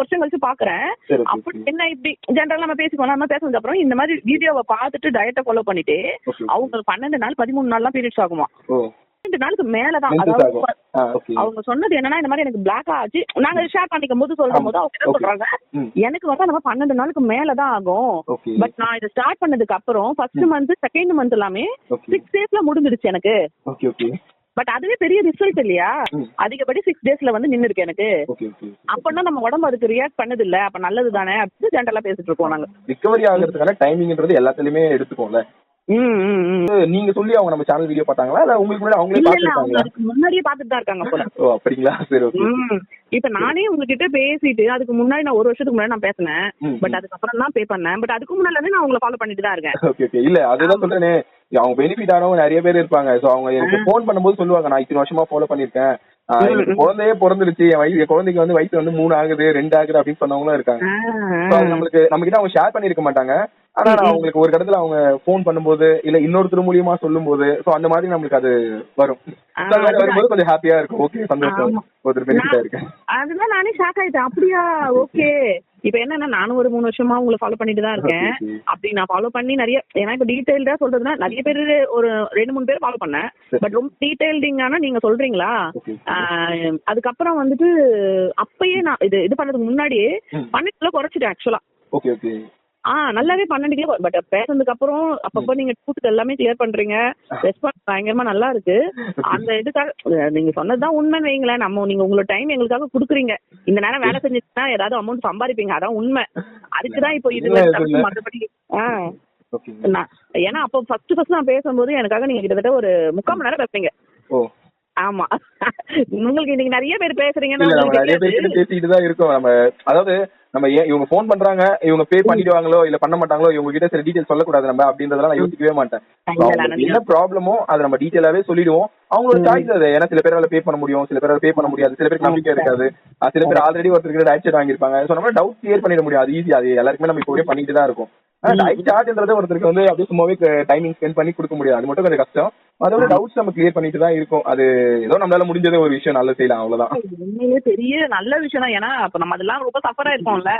வருஷம் கழிச்சு பாக்குறேன். அப்படி என்ன இப்படி ஜென்ரலா நம்ம பேசிக்கோம், நம்ம பேசுனதுக்கு அப்புறம் இந்த மாதிரி வீடியோவை பார்த்துட்டு டயட்டை ஃபாலோ பண்ணிட்டு அவங்க 12 நாள் 13 நாள்லாம் பீரியட்ஸ் ஆகுமா. 2 நாளுக்கு மேலதான். அதாவது அவங்க சொன்னது என்னன்னா, இந்த மாதிரி எனக்கு பிளாக் ஆச்சு. நாங்க ஷேர் பண்ணிக்கும் போது சொல்லும் போது அவங்க என்ன சொல்றாங்க, எனக்கு வந்து நம்ம 12 நாளுக்கு மேலதான் ஆகும். பட் நான் இதை ஸ்டார்ட் பண்ணதுக்கு அப்புறம் ஃபர்ஸ்ட் மந்த் செகண்ட் மந்த் எல்லாமே 6 daysல முடிஞ்சிருச்சு எனக்கு. பட் அதுவே பெரிய ரிசல்ட் இல்லையா? அதிகப்படி 6 daysல வந்து நின்னு இருக்கு எனக்கு. அப்பன்னா நம்ம உடம்பு அதுக்கு ரியாக்ட் பண்ணது இல்ல, அப்ப நல்லது தானே அப்படின்னு ஜென்ரலா பேசிட்டு இருக்கோம். நாங்க ரிகவரி ஆகிறதுக்கான டைமிங்ன்றது எல்லாத்துலயுமே எடுத்துக்கோம்ல. நீங்க சொல்லி அவங்க நம்ம சேனல் வீடியோ பார்த்தாங்களா இல்ல உங்களுக்கு முன்னாடி அவங்களே பார்த்திருக்காங்களா? முன்னாடியே பார்த்துட்டு தான் இருக்காங்க போல. ஓ அப்படிங்களா? சரி ஓகே. இப்ப நானே உங்ககிட்ட பேசிட்டு அதுக்கு முன்னாடி நான் 1 வருஷத்துக்கு முன்னாடி நான் பேசினேன். பட் அதுக்கப்புறம் தான் பே பண்ணேன். பட் அதுக்கு முன்னால இருந்து நான் உங்களை ஃபாலோ பண்ணிட்டு தான் இருக்கேன். Okay okay. இல்ல அதுதான் சொல்றேனே, அவங்க பெனிஃபிட் ஆனவங்க நிறைய பேர் இருப்பாங்க. சோ அவங்க எனக்கு ஃபோன் பண்ணும்போது சொல்லுவாங்க, நான் இத்தனை வருஷமா ஃபாலோ பண்ணிருக்கேன், எனக்கு குழந்தையே பிறந்துருச்சு, என் குழந்தைக்கு வந்து வயசு வந்து 3 ஆகுது 2 ஆகுது அப்படின்னு சொன்னவங்களும் இருக்காங்க. நம்மளுக்கு நம்ம கிட்ட அவங்க ஷேர் பண்ணிருக்க மாட்டாங்க. ஆனா நான் அவங்களுக்கு ஒரு இடத்துல அவங்க போன் பண்ணும்போது இல்ல இன்னொருத்தர் மூலியமா சொல்லும் போது அந்த மாதிரி நம்மளுக்கு அது வரும். வரும்போது கொஞ்சம் ஹாப்பியா இருக்கும். ஓகே சந்தோஷம், ஒருத்தர் பெனிஃபிட்டா இருக்கு. அதுதான் நானே ஷாக் ஆயிட்டேன். அப்படியா? ஓகே. இப்ப என்னன்னா நானும் ஒரு 3 வருஷமா உங்களை ஃபாலோ பண்ணிட்டு தான் இருக்கேன். அப்படி நான் ஃபாலோ பண்ணி நிறைய, ஏன்னா இப்ப டீடைல்டா சொல்றதுன்னா நிறைய பேர் ஒரு 2-3 பேர் ஃபாலோ பண்ணேன். பட் ரொம்ப டீடைல்டிங்கான நீங்க சொல்றீங்களா? அதுக்கப்புறம் வந்துட்டு அப்பயே நான் இது பண்ணதுக்கு முன்னாடியே 12 கிலோ குறைச்சிட்டேன் ஆக்சுவலா. Okay okay. நல்லாவே 12 கிலோ. பட் பேசுனதுக்கு அப்புறம் அப்பப்ப நீங்க டூத் எல்லாமே கிளியர் பண்றீங்க. ரெஸ்பான்ஸ் பயங்கரமா நல்லா இருக்கு. அந்த இதுக்காக நீங்க சொன்னதுதான் உண்மைன்னு வைங்களேன். நீங்க உங்களோட டைம் எங்களுக்காக குடுக்குறீங்க. இந்த நேரம் வேலை செஞ்சுட்டா ஏதாவது அமௌண்ட் சம்பாதிப்பீங்க, அதான் உண்மை. அதுக்குதான் இப்போ இது மற்றபடி ஏன்னா அப்போ ஃபர்ஸ்ட் நான் பேசும்போது எனக்காக நீங்க கிட்டத்தட்ட ஒரு 3/4 மணி நேரம் பேசுறீங்க. ஆமா. உங்களுக்கு இன்னைக்கு நிறைய பேர் பேசுறீங்கன்னா நிறைய பேர் பேசிட்டு தான் இருக்கோம். நம்ம அதாவது நம்ம இவங்க போன் பண்றாங்க, இவங்க பே பண்ணிடுவாங்களோ இல்ல பண்ண மாட்டாங்களோ, இவங்க கிட்ட சில டீடைல் சொல்லக்கூடாது நம்ம அப்படின்றதெல்லாம் நான் யோசிக்கவே மாட்டேன். என்ன ப்ராப்ளமோ அதை நம்ம டீடைலாவே சொல்லிடுவோம். அவங்களோட சாய்ஸ் அது. ஏன்னா சில பேரால பே பண்ண முடியும், சில பேரால பே பண்ண முடியாது, சில பேருக்கு நம்பிக்கை இருக்காது, சில பேர் ஆல்ரெடி ஒருத்தருக்கு டயட் வாங்கியிருப்பாங்க. ஸோ நம்ம டவுட் கிளியர் பண்ணிட முடியும். அது ஈஸி. அது எல்லாருக்குமே நம்ம இப்போ பண்ணிட்டு தான் இருக்கும். டயட் சார்ஜ்ன்றது ஒருத்தருக்கு வந்து அப்படியே சும்மாவே டைமிங் ஸ்பெண்ட் பண்ணி கொடுக்க முடியாது. அது மட்டும் கொஞ்சம் கஷ்டம். அதோட டவுட்ஸ் நம்ம கிளியர் பண்ணிட்டு தான் இருக்கும். அது ஏதோ நம்மளால முடிஞ்சதே ஒரு விஷயம் நல்ல செய்யலாம், அவ்வளவுதான். உண்மையிலே பெரிய நல்ல விஷயம் தான். ஏன்னா அப்ப நம்ம அதெல்லாம் ரொம்ப சஃபரா இருக்கோம்ல.